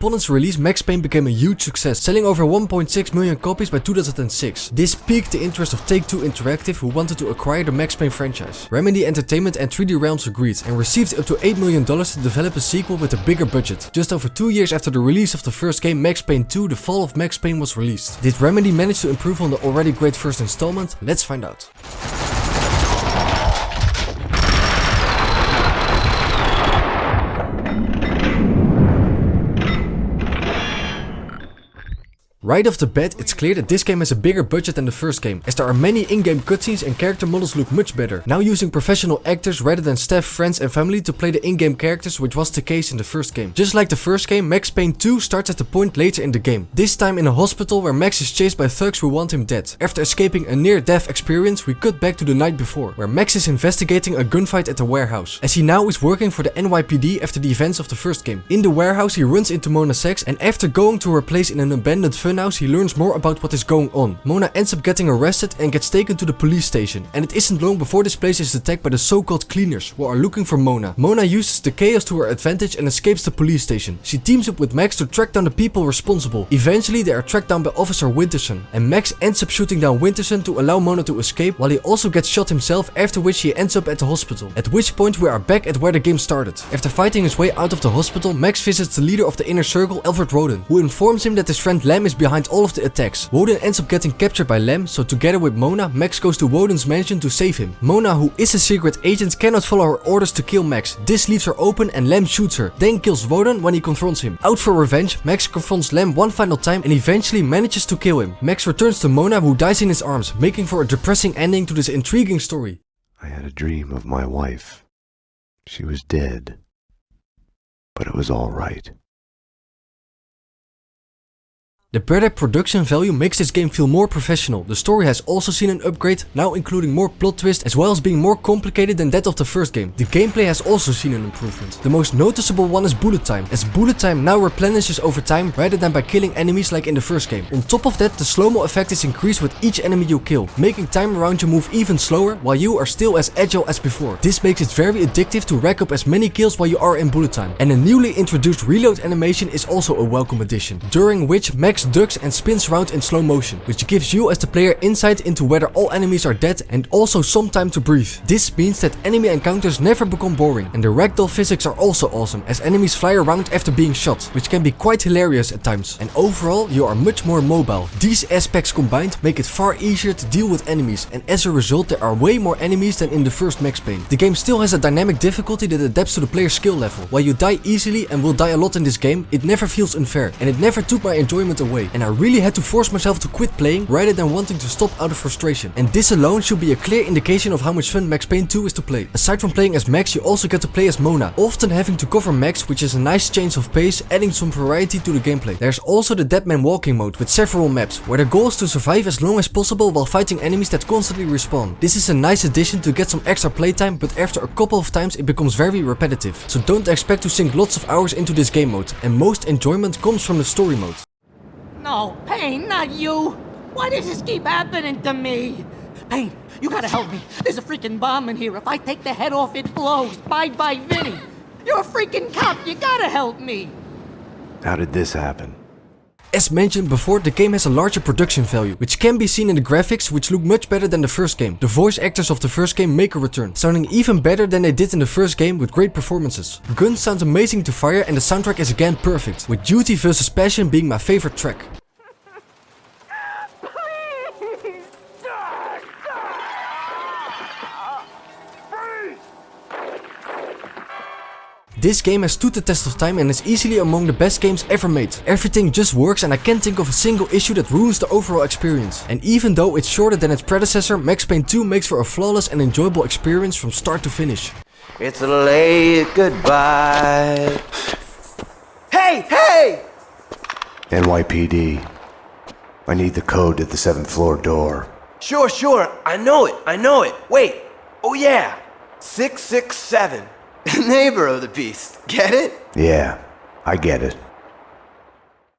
Upon its release, Max Payne became a huge success, selling over 1.6 million copies by 2006. This piqued the interest of Take-Two Interactive, who wanted to acquire the Max Payne franchise. Remedy Entertainment and 3D Realms agreed and received up to $8 million to develop a sequel with a bigger budget. Just over 2 years after the release of the first game, Max Payne 2, The Fall of Max Payne was released. Did Remedy manage to improve on the already great first installment? Let's find out. Right off the bat, it's clear that this game has a bigger budget than the first game, as there are many in-game cutscenes and character models look much better. Now using professional actors rather than staff, friends and family to play the in-game characters, which was the case in the first game. Just like the first game, Max Payne 2 starts at a point later in the game. This time in a hospital where Max is chased by thugs who want him dead. After escaping a near-death experience, we cut back to the night before, where Max is investigating a gunfight at the warehouse, as he now is working for the NYPD after the events of the first game. In the warehouse, he runs into Mona Sachs, and after going to her place in an abandoned funhouse, he learns more about what is going on. Mona ends up getting arrested and gets taken to the police station, and it isn't long before this place is attacked by the so-called cleaners, who are looking for Mona. Mona uses the chaos to her advantage and escapes the police station. She teams up with Max to track down the people responsible. Eventually they are tracked down by Officer Winterson, and Max ends up shooting down Winterson to allow Mona to escape, while he also gets shot himself, after which he ends up at the hospital. At which point we are back at where the game started. After fighting his way out of the hospital, Max visits the leader of the inner circle, Alfred Woden, who informs him that his friend Lem is behind all of the attacks. Woden ends up getting captured by Lem, so together with Mona, Max goes to Woden's mansion to save him. Mona, who is a secret agent, cannot follow her orders to kill Max. This leaves her open and Lem shoots her, then kills Woden when he confronts him. Out for revenge, Max confronts Lem one final time and eventually manages to kill him. Max returns to Mona, who dies in his arms, making for a depressing ending to this intriguing story. I had a dream of my wife. She was dead, but it was all right. The better production value makes this game feel more professional. The story has also seen an upgrade, now including more plot twists as well as being more complicated than that of the first game. The gameplay has also seen an improvement. The most noticeable one is bullet time, as bullet time now replenishes over time rather than by killing enemies like in the first game. On top of that, the slow-mo effect is increased with each enemy you kill, making time around you move even slower while you are still as agile as before. This makes it very addictive to rack up as many kills while you are in bullet time. And a newly introduced reload animation is also a welcome addition, during which Max ducks and spins around in slow motion, which gives you as the player insight into whether all enemies are dead and also some time to breathe. This means that enemy encounters never become boring, and the ragdoll physics are also awesome, as enemies fly around after being shot, which can be quite hilarious at times, and overall you are much more mobile. These aspects combined make it far easier to deal with enemies, and as a result there are way more enemies than in the first Max Payne. The game still has a dynamic difficulty that adapts to the player's skill level. While you die easily and will die a lot in this game, it never feels unfair, and it never took my enjoyment away. And I really had to force myself to quit playing rather than wanting to stop out of frustration. And this alone should be a clear indication of how much fun Max Payne 2 is to play. Aside from playing as Max, you also get to play as Mona, often having to cover Max, which is a nice change of pace, adding some variety to the gameplay. There's also the Dead Man Walking mode with several maps, where the goal is to survive as long as possible while fighting enemies that constantly respawn. This is a nice addition to get some extra playtime, but after a couple of times it becomes very repetitive. So don't expect to sink lots of hours into this game mode, and most enjoyment comes from the story mode. No, Payne, not you! Why does this keep happening to me? Payne, you gotta help me. There's a freaking bomb in here. If I take the head off, it blows. Bye-bye, Vinny. You're a freaking cop. You gotta help me. How did this happen? As mentioned before, the game has a larger production value, which can be seen in the graphics, which look much better than the first game. The voice actors of the first game make a return, sounding even better than they did in the first game with great performances. Guns sounds amazing to fire, and the soundtrack is again perfect, with Duty vs Passion being my favorite track. This game has stood the test of time and is easily among the best games ever made. Everything just works, and I can't think of a single issue that ruins the overall experience. And even though it's shorter than its predecessor, Max Payne 2 makes for a flawless and enjoyable experience from start to finish. It's a late goodbye. Hey! NYPD. I need the code to the 7th floor door. Sure. I know it. Wait. Oh yeah. 667. Neighbor of the beast. Get it? Yeah, I get it.